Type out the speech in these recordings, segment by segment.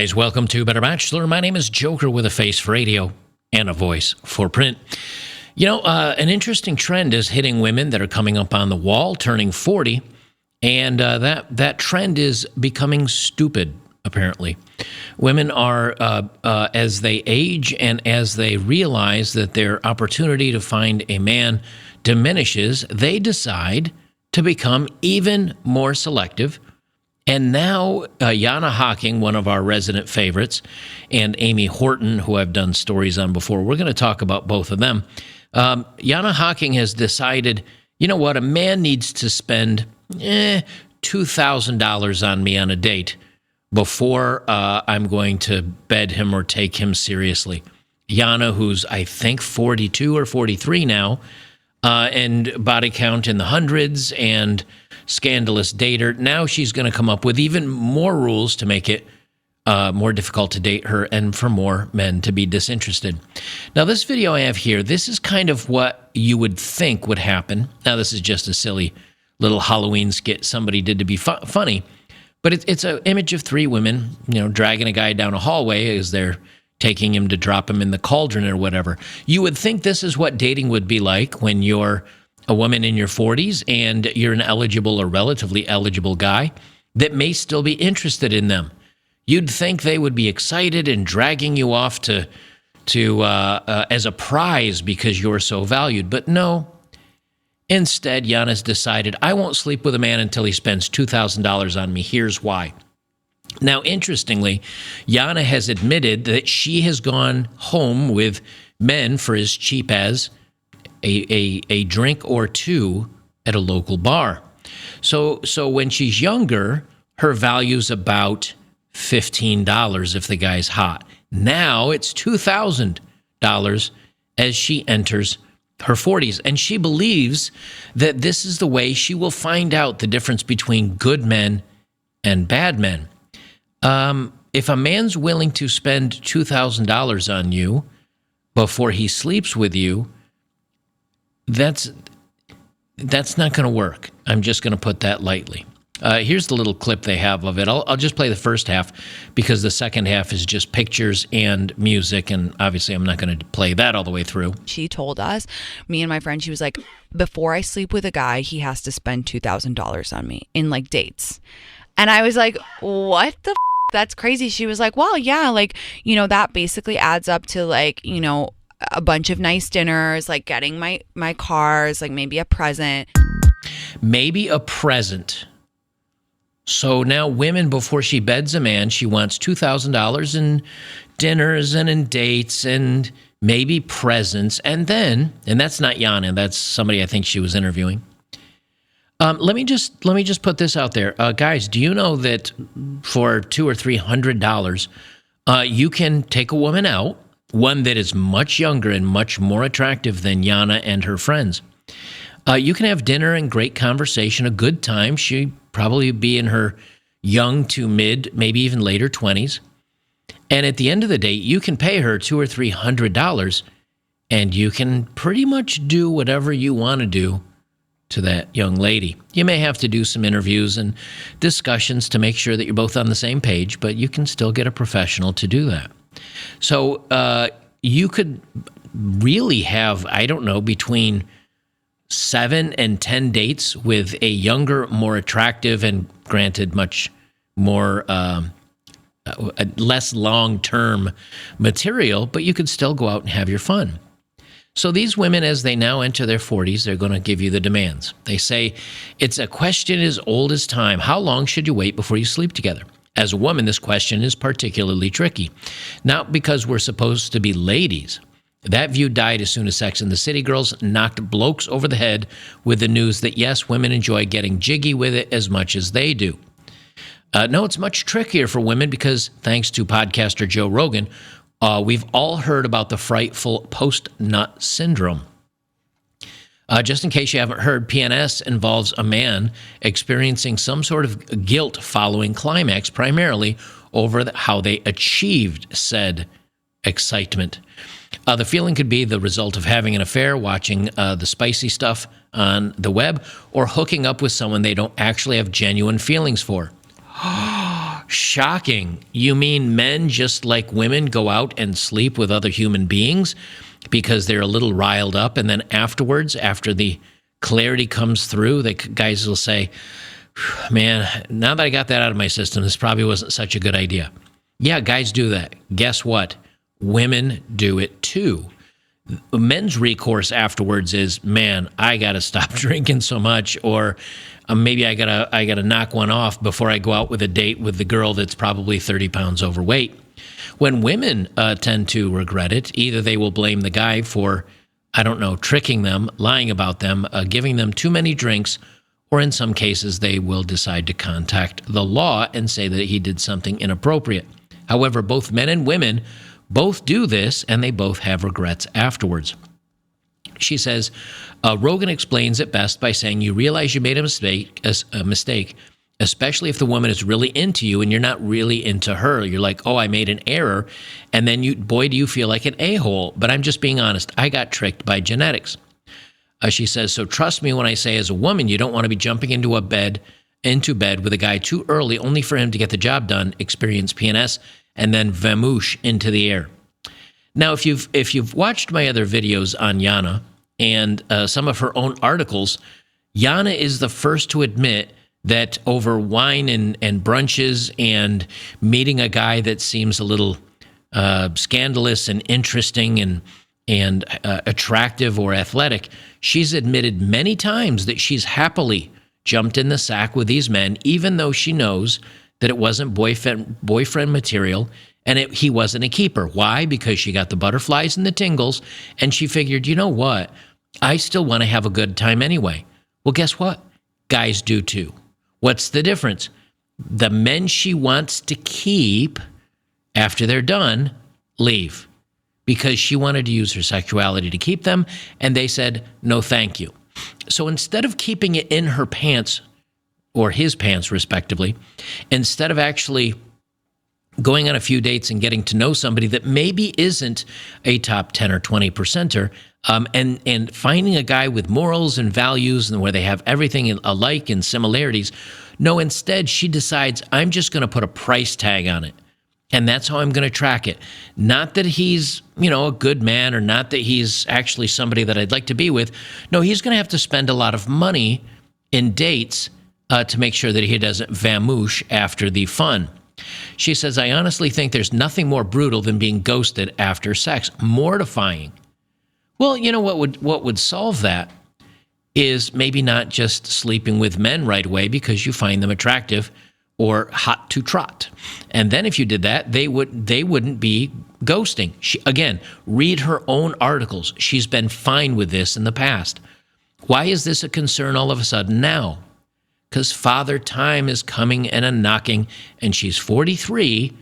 guys, welcome to Better Bachelor. My name is Joker with a face for radio and a voice for print. You know, an interesting trend is hitting women that are coming up on the wall, turning 40, and that trend is becoming stupid, apparently. Women are, as they age and as they realize that their opportunity to find a man diminishes, they decide to become even more selective. And now, Jana Hocking, one of our resident favorites, and Amy Horton, who I've done stories on before, we're going to talk about both of them. Jana Hocking has decided, you know what, a man needs to spend $2,000 on me on a date before I'm going to bed him or take him seriously. Jana, who's I think 42 or 43 now, and body count in the hundreds and scandalous dater. Now she's going to come up with even more rules to make it more difficult to date her and for more men to be disinterested. Now, this video I have here, this is kind of what you would think would happen. Now, this is just a silly little Halloween skit somebody did to be funny, but it's an image of three women, you know, dragging a guy down a hallway as they're taking him to drop him in the cauldron or whatever. You would think this is what dating would be like when you're a woman in your 40s and you're an eligible or relatively eligible guy that may still be interested in them. You'd think they would be excited and dragging you off to as a prize because you're so valued. But no. Instead, Jana's decided, I won't sleep with a man until he spends $2,000 on me. Here's why. Now, interestingly, Jana has admitted that she has gone home with men for as cheap as a drink or two at a local bar. So when she's younger, her value's about $15 if the guy's hot. Now it's $2,000 as she enters her 40s. And she believes that this is the way she will find out the difference between good men and bad men. If a man's willing to spend $2,000 on you before he sleeps with you, that's not going to work. I'm just going to put that lightly. Here's the little clip they have of it. I'll just play the first half because the second half is just pictures and music, and obviously I'm not going to play that all the way through. She told us, me and my friend, she was like, before I sleep with a guy, he has to spend $2,000 on me in like dates. And I was like, what the f-? That's crazy. She was like, well, yeah, like, you know, that basically adds up to like, you know, a bunch of nice dinners, like getting my cars, like maybe a present. Maybe a present. So now women, before she beds a man, she wants $2,000 in dinners and in dates and maybe presents. And then, and that's not Jana, that's somebody I think she was interviewing. Let me just put this out there. Guys, do you know that for $200 or $300, you can take a woman out, one that is much younger and much more attractive than Jana and her friends. You can have dinner and great conversation, a good time. She'd probably be in her young to mid, maybe even later 20s. And at the end of the day, you can pay her $200 or $300, and you can pretty much do whatever you want to do to that young lady. You may have to do some interviews and discussions to make sure that you're both on the same page, but you can still get a professional to do that. So you could really have, I don't know, between 7 and 10 dates with a younger, more attractive, and granted much more, less long-term material, but you could still go out and have your fun. So these women, as they now enter their 40s, they're going to give you the demands. They say, it's a question as old as time. How long should you wait before you sleep together? As a woman, this question is particularly tricky. Not because we're supposed to be ladies. That view died as soon as Sex and the City girls knocked blokes over the head with the news that, yes, women enjoy getting jiggy with it as much as they do. No, it's much trickier for women because, thanks to podcaster Joe Rogan, we've all heard about the frightful post-nut syndrome. Just in case you haven't heard, PNS involves a man experiencing some sort of guilt following climax, primarily over how they achieved said excitement. The feeling could be the result of having an affair, watching the spicy stuff on the web, or hooking up with someone they don't actually have genuine feelings for. Shocking. You mean men, just like women, go out and sleep with other human beings because they're a little riled up, and then afterwards, after the clarity comes through, the guys will say, man, now that I got that out of my system, this probably wasn't such a good idea. Yeah, guys do that. Guess what? Women do it too. Men's recourse afterwards is, man, I got to stop drinking so much, or maybe I gotta knock one off before I go out with a date with the girl that's probably 30 pounds overweight. When women tend to regret it, either they will blame the guy for, I don't know, tricking them, lying about them, giving them too many drinks, or in some cases they will decide to contact the law and say that he did something inappropriate. However, both men and women both do this, and they both have regrets afterwards. She says, Rogan explains it best by saying, you realize you made a mistake, especially if the woman is really into you and you're not really into her. You're like, oh, I made an error. And then boy, do you feel like an a-hole. But I'm just being honest. I got tricked by genetics. She says, so trust me when I say, as a woman, you don't want to be jumping into bed with a guy too early, only for him to get the job done, experience PNS, and then vamoosh into the air. Now, if you've watched my other videos on Jana and some of her own articles, Jana is the first to admit that over wine and brunches and meeting a guy that seems a little scandalous and interesting and attractive or athletic, she's admitted many times that she's happily jumped in the sack with these men, even though she knows that it wasn't boyfriend material and he wasn't a keeper. Why? Because she got the butterflies and the tingles, and she figured, you know what? I still want to have a good time anyway. Well, guess what? Guys do too. What's the difference? The men she wants to keep, after they're done, leave. Because she wanted to use her sexuality to keep them, and they said, no, thank you. So instead of keeping it in her pants, or his pants, respectively, instead of actually going on a few dates and getting to know somebody that maybe isn't a top 10 or 20 percenter, and finding a guy with morals and values and where they have everything alike and similarities, no, instead she decides, I'm just going to put a price tag on it. And that's how I'm going to track it. Not that he's, a good man, or not that he's actually somebody that I'd like to be with. No, he's going to have to spend a lot of money in dates to make sure that he doesn't vamoosh after the fun. She says, I honestly think there's nothing more brutal than being ghosted after sex. Mortifying. Well, what would solve that is maybe not just sleeping with men right away because you find them attractive or hot to trot. And then if you did that, they wouldn't be ghosting. Again, read her own articles. She's been fine with this in the past. Why is this a concern all of a sudden now? Because Father Time is coming and a-knocking, and she's 43,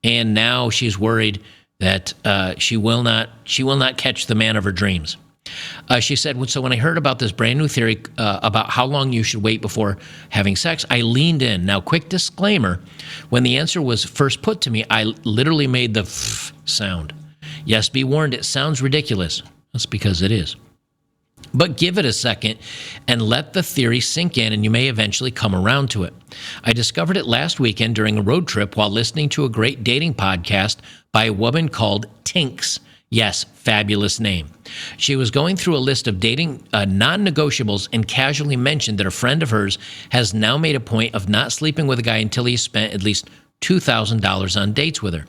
and now she's worried that she will not catch the man of her dreams. She said, so when I heard about this brand new theory about how long you should wait before having sex, I leaned in. Now, quick disclaimer, when the answer was first put to me, I literally made the f sound. Yes, be warned, it sounds ridiculous. That's because it is. But give it a second and let the theory sink in, and you may eventually come around to it. I discovered it last weekend during a road trip while listening to a great dating podcast by a woman called Tinks. Yes, fabulous name. She was going through a list of dating non-negotiables and casually mentioned that a friend of hers has now made a point of not sleeping with a guy until he's spent at least $2,000 on dates with her.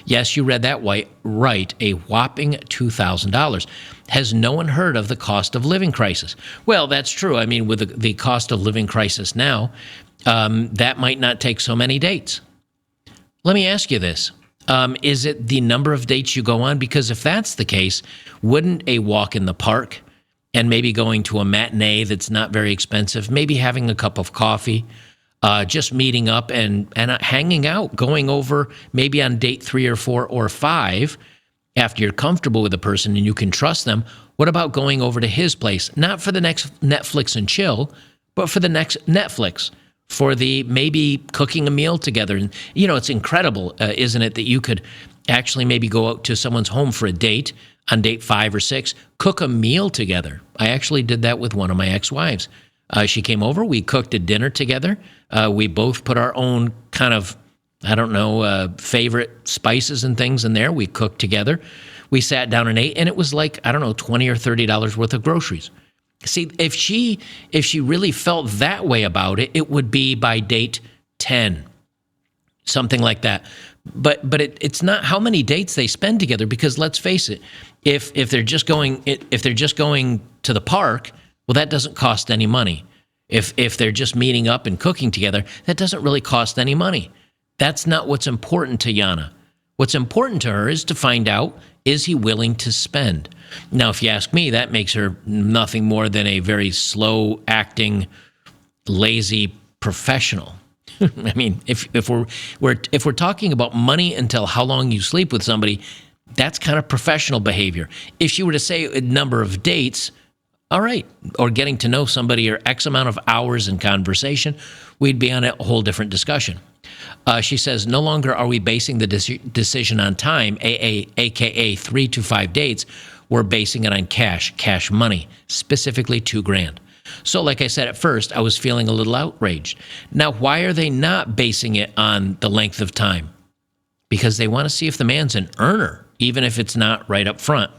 Yes, you read that right, a whopping $2,000. Has no one heard of the cost of living crisis? Well, that's true. I mean, with the cost of living crisis now, that might not take so many dates. Let me ask you this. Is it the number of dates you go on? Because if that's the case, wouldn't a walk in the park and maybe going to a matinee that's not very expensive, maybe having a cup of coffee, just meeting up and hanging out, going over maybe on date 3 or 4 or 5 after you're comfortable with the person and you can trust them, what about going over to his place? Not for the next Netflix and chill, but for the next Netflix, for the maybe cooking a meal together. And, it's incredible, isn't it, that you could actually maybe go out to someone's home for a date on date 5 or 6, cook a meal together. I actually did that with one of my ex-wives. She came over, we cooked a dinner together. We both put our own kind of I don't know, favorite spices and things in there. We cooked together. We sat down and ate, and it was like, I don't know, $20 or $30 worth of groceries. See, if she really felt that way about it, it would be by date 10, something like that. But it's not how many dates they spend together, because let's face it, if they're just going to the park, well, that doesn't cost any money. If they're just meeting up and cooking together, that doesn't really cost any money. That's not what's important to Jana. What's important to her is to find out, is he willing to spend? Now, if you ask me, that makes her nothing more than a very slow acting, lazy professional. I mean, if we're talking about money until how long you sleep with somebody, that's kind of professional behavior. If she were to say a number of dates, all right, or getting to know somebody, or X amount of hours in conversation, we'd be on a whole different discussion. She says, no longer are we basing the decision on time, aka 3 to 5 dates. We're basing it on cash money, specifically $2,000. So like I said at first, I was feeling a little outraged. Now, why are they not basing it on the length of time? Because they want to see if the man's an earner, even if it's not right up front.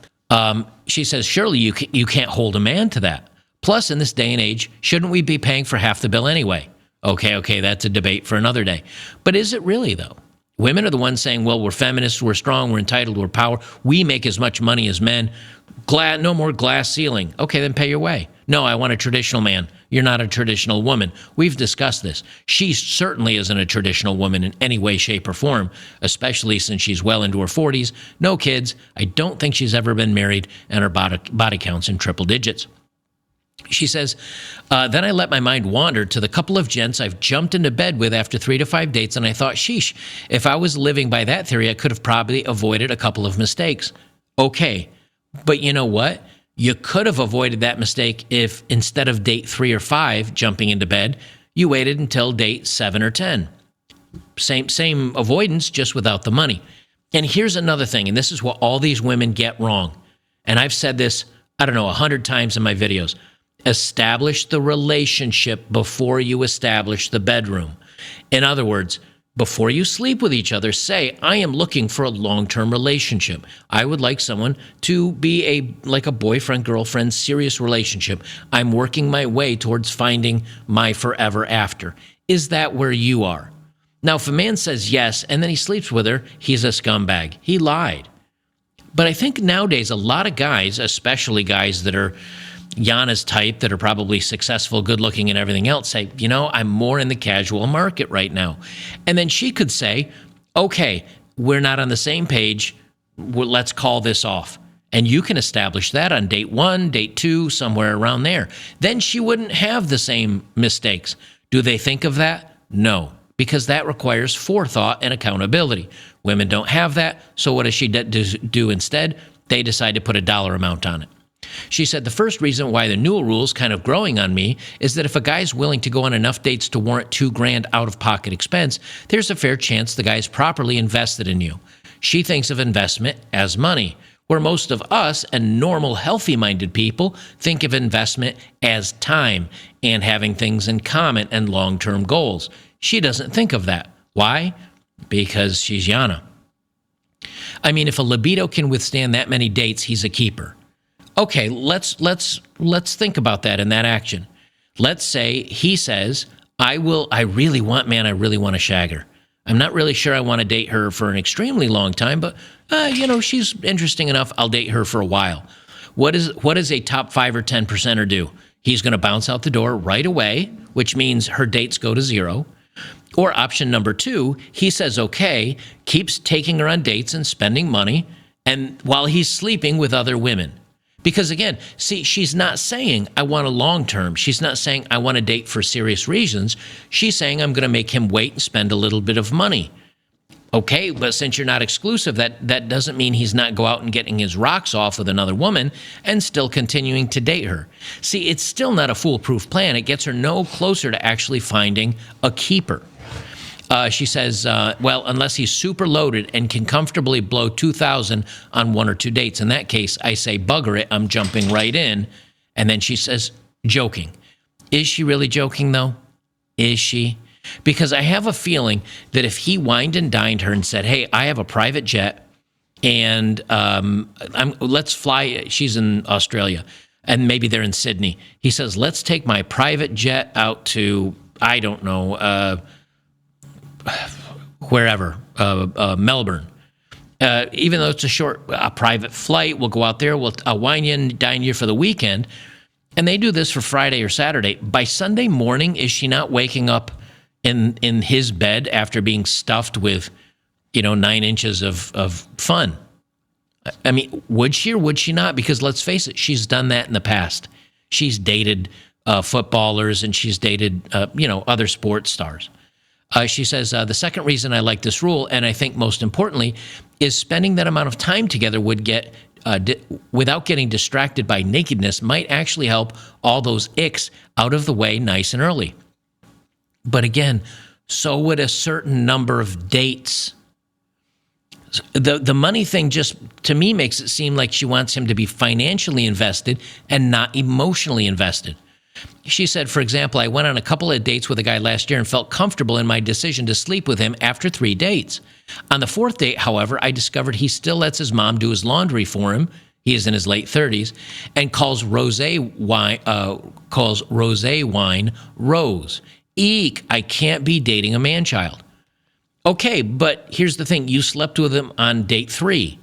She says, surely you can't hold a man to that. Plus, in this day and age, shouldn't we be paying for half the bill anyway? Okay, that's a debate for another day. But is it really, though? Women are the ones saying, well, we're feminists, we're strong, we're entitled, we're power. We make as much money as men. No more glass ceiling. Okay, then pay your way. No, I want a traditional man. You're not a traditional woman. We've discussed this. She certainly isn't a traditional woman in any way, shape, or form, especially since she's well into her 40s. No kids. I don't think she's ever been married, and her body count's in triple digits. She says, then I let my mind wander to the couple of gents I've jumped into bed with after 3 to 5 dates, and I thought, sheesh, if I was living by that theory, I could have probably avoided a couple of mistakes. Okay, but you know what? You could have avoided that mistake if instead of date 3 or 5 jumping into bed, you waited until date 7 or 10. Same avoidance, just without the money. And here's another thing, and this is what all these women get wrong. And I've said this, 100 times in my videos. Establish the relationship before you establish the bedroom. In other words, before you sleep with each other, say, I am looking for a long-term relationship. I would like someone to be like a boyfriend-girlfriend serious relationship. I'm working my way towards finding my forever after. Is that where you are? Now, if a man says yes, and then he sleeps with her, he's a scumbag. He lied. But I think nowadays, a lot of guys, especially guys that are Jana's type, that are probably successful, good-looking, and everything else, say, I'm more in the casual market right now. And then she could say, okay, we're not on the same page. Let's call this off. And you can establish that on date 1, date 2, somewhere around there. Then she wouldn't have the same mistakes. Do they think of that? No, because that requires forethought and accountability. Women don't have that, so what does she do instead? They decide to put a dollar amount on it. She said, the first reason why the new rule's kind of growing on me is that if a guy's willing to go on enough dates to warrant $2,000 out-of-pocket expense, there's a fair chance the guy's properly invested in you. She thinks of investment as money, where most of us and normal, healthy-minded people think of investment as time and having things in common and long-term goals. She doesn't think of that. Why? Because she's Jana. I mean, if a libido can withstand that many dates, he's a keeper. Okay, let's think about that in that action. Let's say he says, I really want to shag her. I'm not really sure I want to date her for an extremely long time, but she's interesting enough. I'll date her for a while. What does a top 5 or 10%er do? He's going to bounce out the door right away, which means her dates go to 0. Or option number 2, he says, okay, keeps taking her on dates and spending money, and while he's sleeping with other women. Because again, see, she's not saying, I want a long-term. She's not saying, I want to date for serious reasons. She's saying, I'm going to make him wait and spend a little bit of money. Okay, but since you're not exclusive, that doesn't mean he's not go out and getting his rocks off with another woman and still continuing to date her. See, it's still not a foolproof plan. It gets her no closer to actually finding a keeper. She says, well, unless he's super loaded and can comfortably blow $2,000 on 1 or 2 dates. In that case, I say, bugger it, I'm jumping right in. And then she says, joking. Is she really joking, though? Is she? Because I have a feeling that if he wined and dined her and said, hey, I have a private jet and let's fly. She's in Australia and maybe they're in Sydney. He says, let's take my private jet out to, I don't know, wherever, Melbourne. Even though it's a private flight, we'll go out there, I'll wine you and dine you for the weekend. And they do this for Friday or Saturday. By Sunday morning, is she not waking up in his bed after being stuffed with, 9 inches of fun? I mean, would she or would she not? Because let's face it, she's done that in the past. She's dated footballers and she's dated, other sports stars. She says, the second reason I like this rule, and I think most importantly, is spending that amount of time together would get, without getting distracted by nakedness, might actually help all those icks out of the way nice and early. But again, so would a certain number of dates. The money thing just, to me, makes it seem like she wants him to be financially invested and not emotionally invested. She said, for example, I went on a couple of dates with a guy last year and felt comfortable in my decision to sleep with him after 3 dates. On the 4th date, however, I discovered he still lets his mom do his laundry for him. He is in his late 30s, and calls rosé wine rose. Eek, I can't be dating a man-child. Okay, but here's the thing. You slept with him on date 3.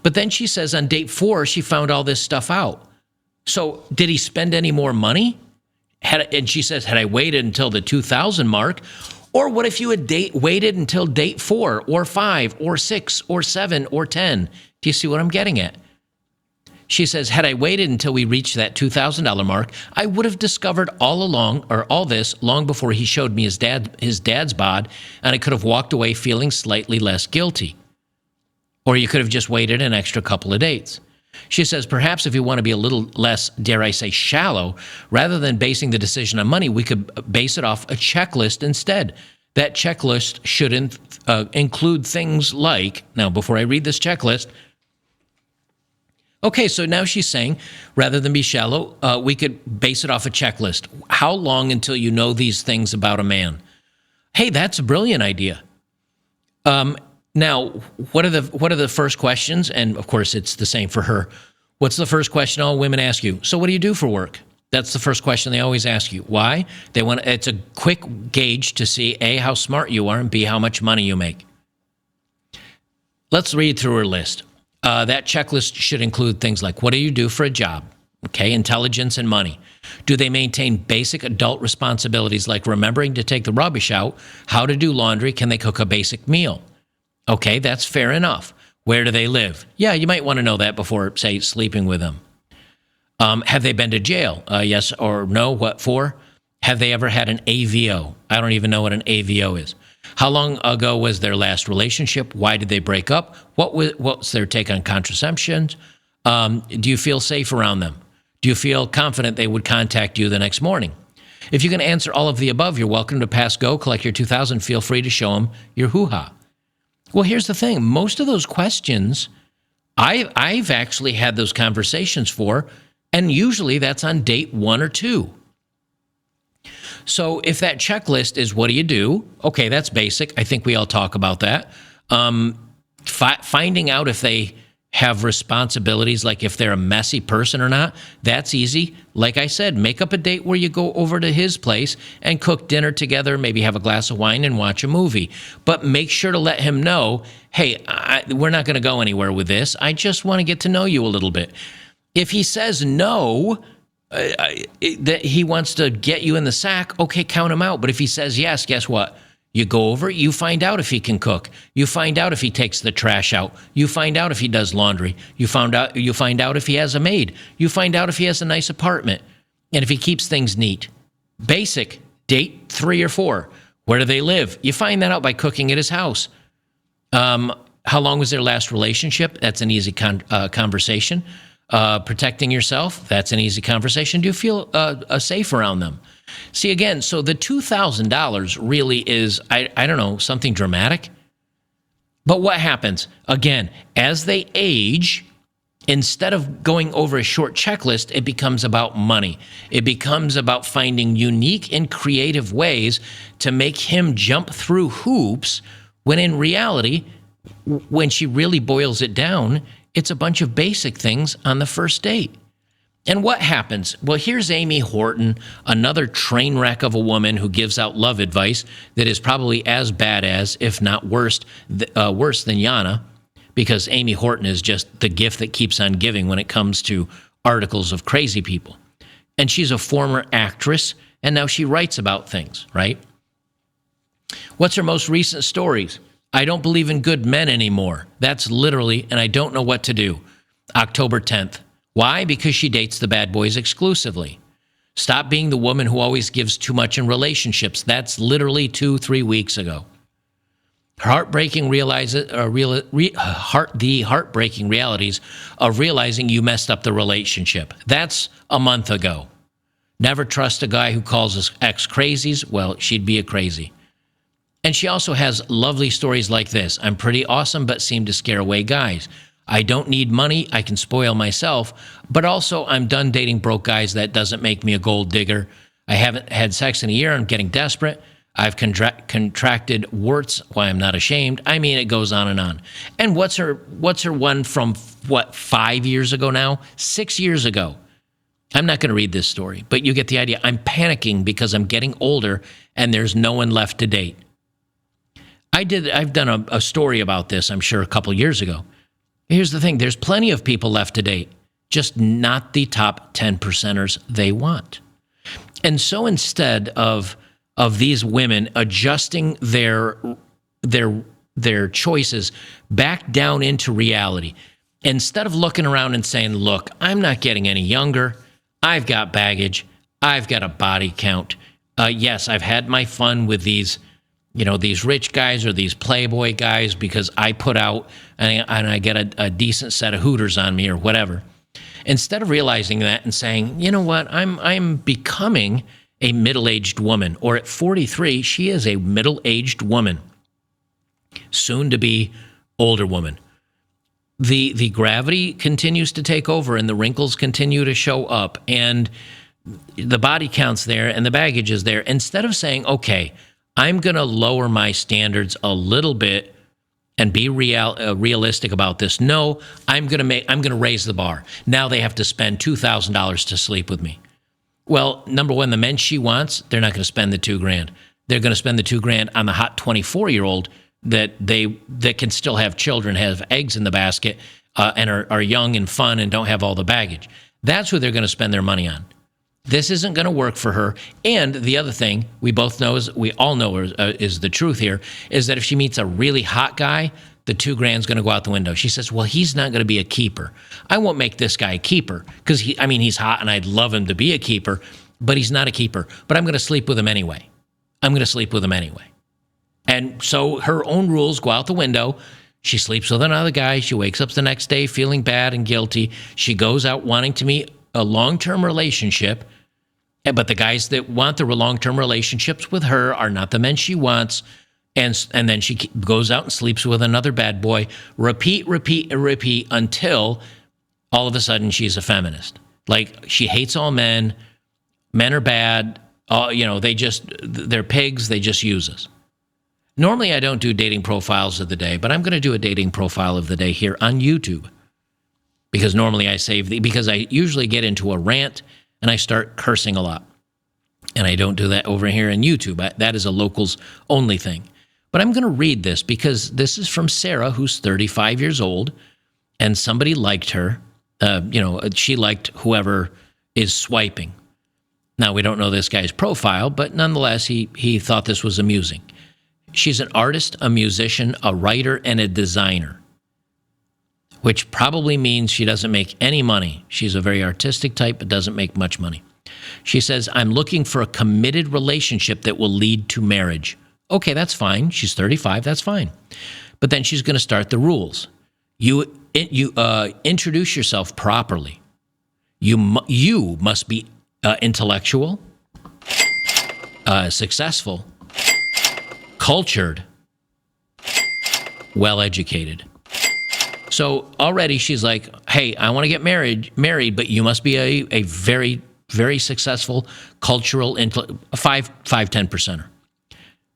But then she says on date 4, she found all this stuff out. So did he spend any more money? And she says, had I waited until the 2,000 mark? Or what if you had waited until date 4 or 5 or 6 or 7 or 10? Do you see what I'm getting at? She says, had I waited until we reached that $2,000 mark, I would have discovered all this long before he showed me his dad's bod, and I could have walked away feeling slightly less guilty. Or you could have just waited an extra couple of dates. She says, perhaps if you want to be a little less, dare I say, shallow, rather than basing the decision on money, we could base it off a checklist instead. That checklist should include things like, now before I read this checklist, okay, so now she's saying, rather than be shallow, we could base it off a checklist. How long until you know these things about a man? Hey, that's a brilliant idea. Now, what are the first questions? And of course, it's the same for her. What's the first question all women ask you? So what do you do for work? That's the first question they always ask you. Why? It's a quick gauge to see A, how smart you are, and B, how much money you make. Let's read through her list. That checklist should include things like, what do you do for a job? Okay, intelligence and money. Do they maintain basic adult responsibilities like remembering to take the rubbish out, how to do laundry, can they cook a basic meal? Okay, that's fair enough. Where do they live? Yeah, you might want to know that before, say, sleeping with them. Have they been to jail? Yes or no? What for? Have they ever had an AVO? I don't even know what an AVO is. How long ago was their last relationship? Why did they break up? What's their take on contraception? Do you feel safe around them? Do you feel confident they would contact you the next morning? If you can answer all of the above, you're welcome to pass go, collect your 2,000. Feel free to show them your hoo-ha. Well, here's the thing. Most of those questions, I've actually had those conversations for, and usually that's on date 1 or 2. So if that checklist is what do you do? Okay, that's basic. I think we all talk about that. Finding out if they have responsibilities, like if they're a messy person or not, that's easy. Like I said, make up a date where you go over to his place and cook dinner together, maybe have a glass of wine and watch a movie. But make sure to let him know, hey, we're not going to go anywhere with this. I just want to get to know you a little bit. If he says no, that he wants to get you in the sack, okay, count him out. But if he says yes, guess what? You go over, you find out if he can cook. You find out if he takes the trash out. You find out if he does laundry. You find out if he has a maid. You find out if he has a nice apartment and if he keeps things neat. Basic, date 3 or 4. Where do they live? You find that out by cooking at his house. How long was their last relationship? That's an easy conversation. Protecting yourself, that's an easy conversation. Do you feel safe around them? See, again, so the $2,000 really is, I don't know, something dramatic. But what happens? Again, as they age, Instead of going over a short checklist, it becomes about money. It becomes about finding unique and creative ways to make him jump through hoops, when in reality, when she really boils it down, it's a bunch of basic things on the first date. And what happens? Well, here's Amy Horton, another train wreck of a woman who gives out love advice that is probably as bad as, if not worse than Jana, because Amy Horton is just the gift that keeps on giving when it comes to articles of crazy people. And she's a former actress, and now she writes about things, right? What's her most recent stories? I don't believe in good men anymore. That's literally, and I don't know what to do. October 10th. Why? Because she dates the bad boys exclusively. Stop being the woman who always gives too much in relationships. That's literally 2-3 weeks ago. The heartbreaking realities of realizing you messed up the relationship. That's a month ago. Never trust a guy who calls his ex crazies. Well, she'd be a crazy. And she also has lovely stories like this. I'm pretty awesome, but seem to scare away guys. I don't need money. I can spoil myself. But also, I'm done dating broke guys. That doesn't make me a gold digger. I haven't had sex in a year. I'm getting desperate. I've contracted warts. Why, I'm not ashamed. I mean, it goes on and on. And what's her one from, 5 years ago now? 6 years ago. I'm not going to read this story, but you get the idea. I'm panicking because I'm getting older and there's no one left to date. I've done a story about this, I'm sure, a couple years ago. Here's the thing. There's plenty of people left to date, just not the top 10%ers they want. And so instead of these women adjusting their choices back down into reality, instead of looking around and saying, look, I'm not getting any younger. I've got baggage. I've got a body count. Yes, I've had my fun with these rich guys or these playboy guys because I put out and I get a decent set of hooters on me or whatever. Instead of realizing that and saying, you know what, I'm becoming a middle-aged woman, or at 43, she is a middle-aged woman, soon to be older woman. The gravity continues to take over and the wrinkles continue to show up and the body count's there and the baggage is there. Instead of saying, okay, I'm going to lower my standards a little bit and be realistic about this. No, I'm going to raise the bar. Now they have to spend $2,000 to sleep with me. Well, number one, the men she wants, they're not going to spend the $2,000. They're going to spend the $2,000 on the hot 24-year-old that can still have children, have eggs in the basket, and are young and fun and don't have all the baggage. That's who they're going to spend their money on. This isn't going to work for her. And the other thing we all know is the truth here, is that if she meets a really hot guy, the $2,000 is going to go out the window. She says, well, he's not going to be a keeper. I won't make this guy a keeper because he's hot and I'd love him to be a keeper, but he's not a keeper. But I'm going to sleep with him anyway. And so her own rules go out the window. She sleeps with another guy. She wakes up the next day feeling bad and guilty. She goes out wanting to meet a long-term relationship. But the guys that want the long-term relationships with her are not the men she wants. And then she goes out and sleeps with another bad boy. Repeat until all of a sudden she's a feminist. Like, she hates all men. Men are bad. They're pigs. They just use us. Normally, I don't do dating profiles of the day, but I'm going to do a dating profile of the day here on YouTube. Because normally because I usually get into a rant and I start cursing a lot. And I don't do that over here on YouTube. That is a locals only thing. But I'm going to read this because this is from Sarah, who's 35 years old, and somebody liked her. She liked whoever is swiping. Now, we don't know this guy's profile, but nonetheless, he thought this was amusing. She's an artist, a musician, a writer, and a designer, which probably means she doesn't make any money. She's a very artistic type, but doesn't make much money. She says, I'm looking for a committed relationship that will lead to marriage. Okay, that's fine. She's 35, that's fine. But then she's going to start the rules. You introduce yourself properly. You must be intellectual, successful, cultured, well-educated. So already she's like, hey, I want to get married, but you must be a very, very successful cultural, 10%er.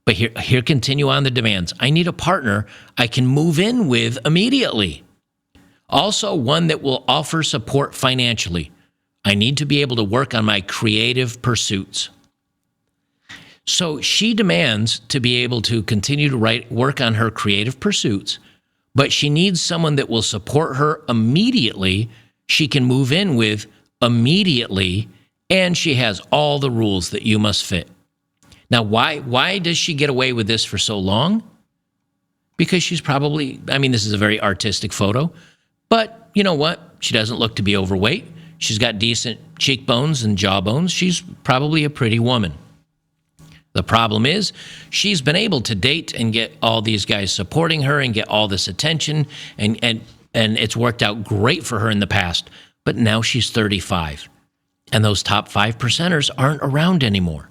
But here continue on the demands. I need a partner I can move in with immediately. Also, one that will offer support financially. I need to be able to work on my creative pursuits. So she demands to be able to continue to work on her creative pursuits, but she needs someone that will support her immediately, she can move in with immediately, and she has all the rules that you must fit. Now, why does she get away with this for so long? Because she's probably, this is a very artistic photo, but you know what? She doesn't look to be overweight. She's got decent cheekbones and jawbones. She's probably a pretty woman. The problem is she's been able to date and get all these guys supporting her and get all this attention, and it's worked out great for her in the past. But now she's 35, and those top 5%ers aren't around anymore.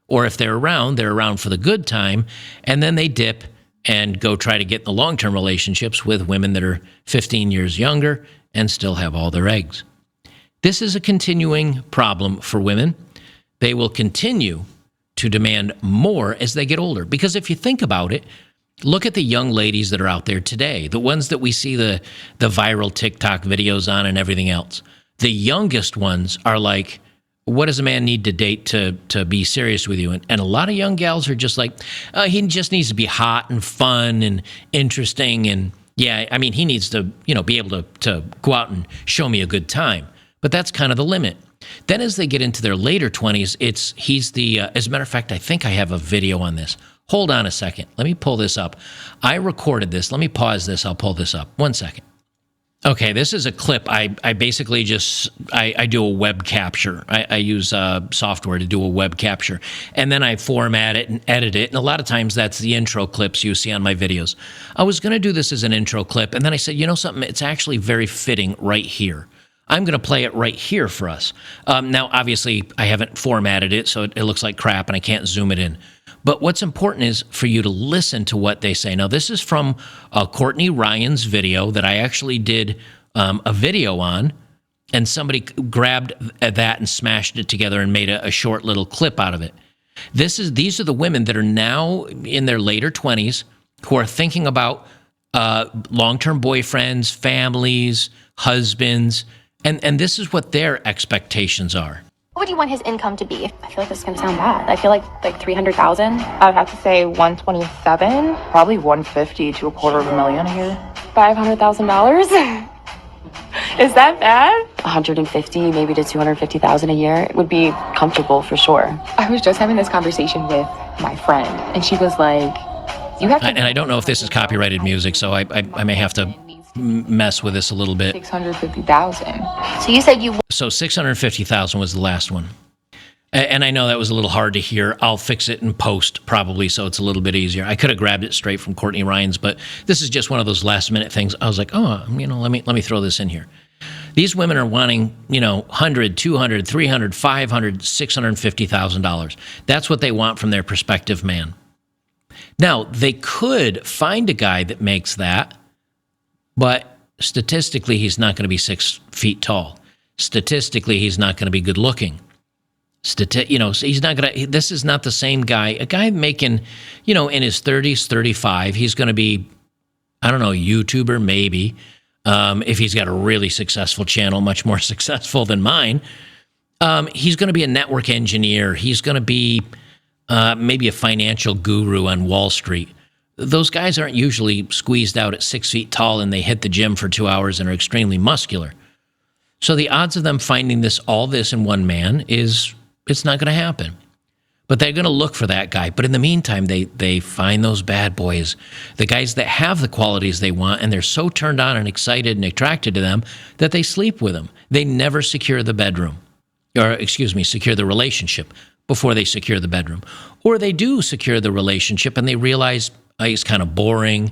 Or if they're around for the good time, and then they dip and go try to get in the long-term relationships with women that are 15 years younger and still have all their eggs. This is a continuing problem for women. They will continue to demand more as they get older. Because if you think about it, look at the young ladies that are out there today, the ones that we see the viral TikTok videos on and everything else. The youngest ones are like, what does a man need to date to be serious with you? And a lot of young gals are just like, he just needs to be hot and fun and interesting. And yeah, he needs to, be able to go out and show me a good time. But that's kind of the limit. Then as they get into their later 20s, he's the, as a matter of fact, I think I have a video on this. Hold on a second. Let me pull this up. I recorded this. Let me pause this. I'll pull this up. 1 second. Okay, this is a clip. I basically I do a web capture. I use software to do a web capture. And then I format it and edit it. And a lot of times that's the intro clips you see on my videos. I was going to do this as an intro clip. And then I said, you know something? It's actually very fitting right here. I'm going to play it right here for us. Now, obviously, I haven't formatted it, so it looks like crap, and I can't zoom it in. But what's important is for you to listen to what they say. Now, this is from Courtney Ryan's video that I actually did a video on, and somebody grabbed that and smashed it together and made a short little clip out of it. These are the women that are now in their later 20s who are thinking about long-term boyfriends, families, husbands, and this is what their expectations are. What would you want his income to be? I feel like this is gonna sound bad. I feel like 300,000. I would have to say 127, probably 150 to $250,000 a year. $500,000. Is that bad? 150, maybe to 250,000 a year would be comfortable for sure. I was just having this conversation with my friend, and she was like, "You have to." And I don't know if this is copyrighted music, so I may have to mess with this a little bit. 650,000. So you said you. So 650,000 was the last one. And I know that was a little hard to hear. I'll fix it in post probably, so it's a little bit easier. I could have grabbed it straight from Courtney Ryan's, but this is just one of those last minute things. I was like, let me throw this in here. These women are wanting, $100, $200, $300, $500, $650,000. That's what they want from their prospective man. Now, they could find a guy that makes that, but statistically, he's not going to be 6 feet tall. Statistically, he's not going to be good looking. So he's not going to, this is not the same guy. A guy making, in his 30s, 35, he's going to be, I don't know, YouTuber maybe. If he's got a really successful channel, much more successful than mine. He's going to be a network engineer. He's going to be maybe a financial guru on Wall Street. Those guys aren't usually squeezed out at 6 feet tall and they hit the gym for 2 hours and are extremely muscular. So the odds of them finding all this in one man it's not going to happen. But they're going to look for that guy. But in the meantime, they find those bad boys, the guys that have the qualities they want, and they're so turned on and excited and attracted to them that they sleep with them. They never secure the bedroom, secure the relationship before they secure the bedroom. Or they do secure the relationship and they realize he's kind of boring.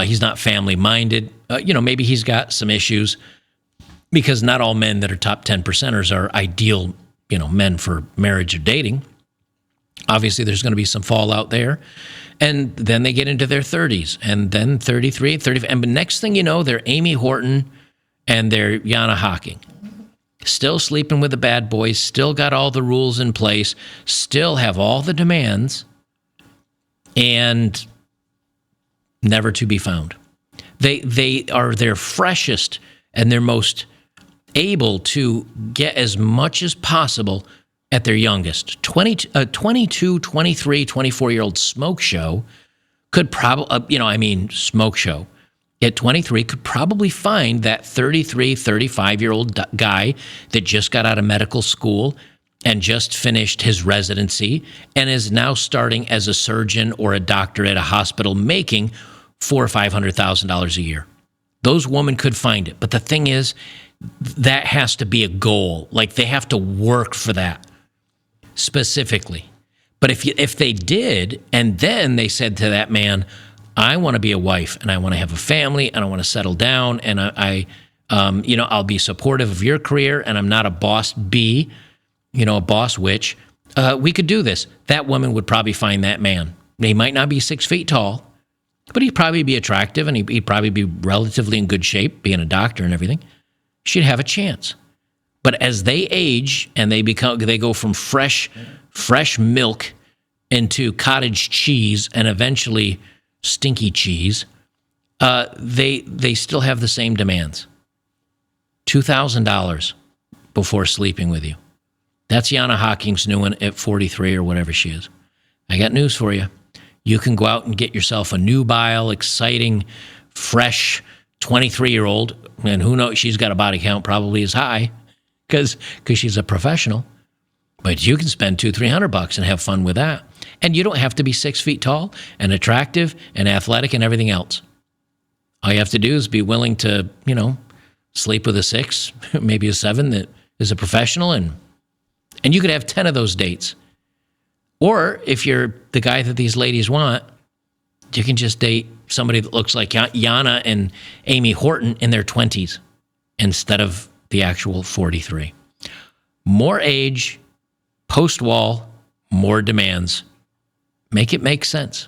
He's not family-minded. Maybe he's got some issues because not all men that are top 10%ers are ideal, men for marriage or dating. Obviously, there's going to be some fallout there. And then they get into their 30s and then 33, 35. And the next thing you know, they're Amy Horton and they're Jana Hocking. Still sleeping with the bad boys, still got all the rules in place, still have all the demands, and never to be found. They are their freshest and their most able to get as much as possible at their youngest. 22, 23, 24-year-old smoke show could probably, smoke show at 23 could probably find that 33, 35-year-old guy that just got out of medical school and just finished his residency and is now starting as a surgeon or a doctor at a hospital making $400,000 or $500,000 a year. Those women could find it. But the thing is, that has to be a goal. Like, they have to work for that specifically. But if they did, and then they said to that man, I want to be a wife, and I want to have a family, and I want to settle down, and I'll be supportive of your career, and I'm not a boss bee, a boss witch, we could do this. That woman would probably find that man. He might not be 6 feet tall, but he'd probably be attractive, and he'd probably be relatively in good shape, being a doctor and everything. She'd have a chance. But as they age and they go from fresh milk into cottage cheese and eventually stinky cheese, they still have the same demands. $2,000 before sleeping with you. That's Jana Hocking's new one at 43 or whatever she is. I got news for you. You can go out and get yourself a nubile, exciting, fresh 23-year-old, and who knows, she's got a body count probably as high because she's a professional. But you can spend $200-$300 and have fun with that. And you don't have to be 6 feet tall and attractive and athletic and everything else. All you have to do is be willing to, sleep with a 6, maybe a 7 that is a professional, and you could have 10 of those dates. Or if you're the guy that these ladies want, you can just date somebody that looks like Jana and Amy Horton in their 20s instead of the actual 43. More age, post-wall, more demands. Make it make sense.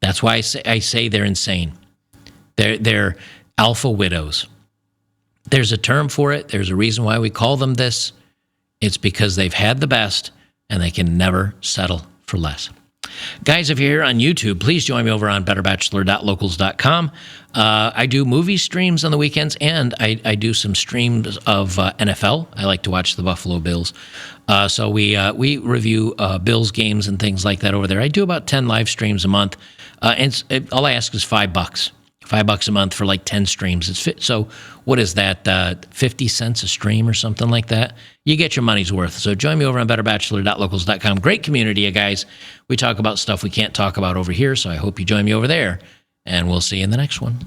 That's why I say they're insane. They're alpha widows. There's a term for it. There's a reason why we call them this. It's because they've had the best and they can never settle for less. Guys, if you're here on YouTube, please join me over on betterbachelor.locals.com. I do movie streams on the weekends, and I do some streams of NFL. I like to watch the Buffalo Bills. So we review Bills games and things like that over there. I do about 10 live streams a month, and all I ask is $5. $5 a month for like 10 streams. So what is that, 50 cents a stream or something like that? You get your money's worth. So join me over on betterbachelor.locals.com. Great community, you guys. We talk about stuff we can't talk about over here, so I hope you join me over there, and we'll see you in the next one.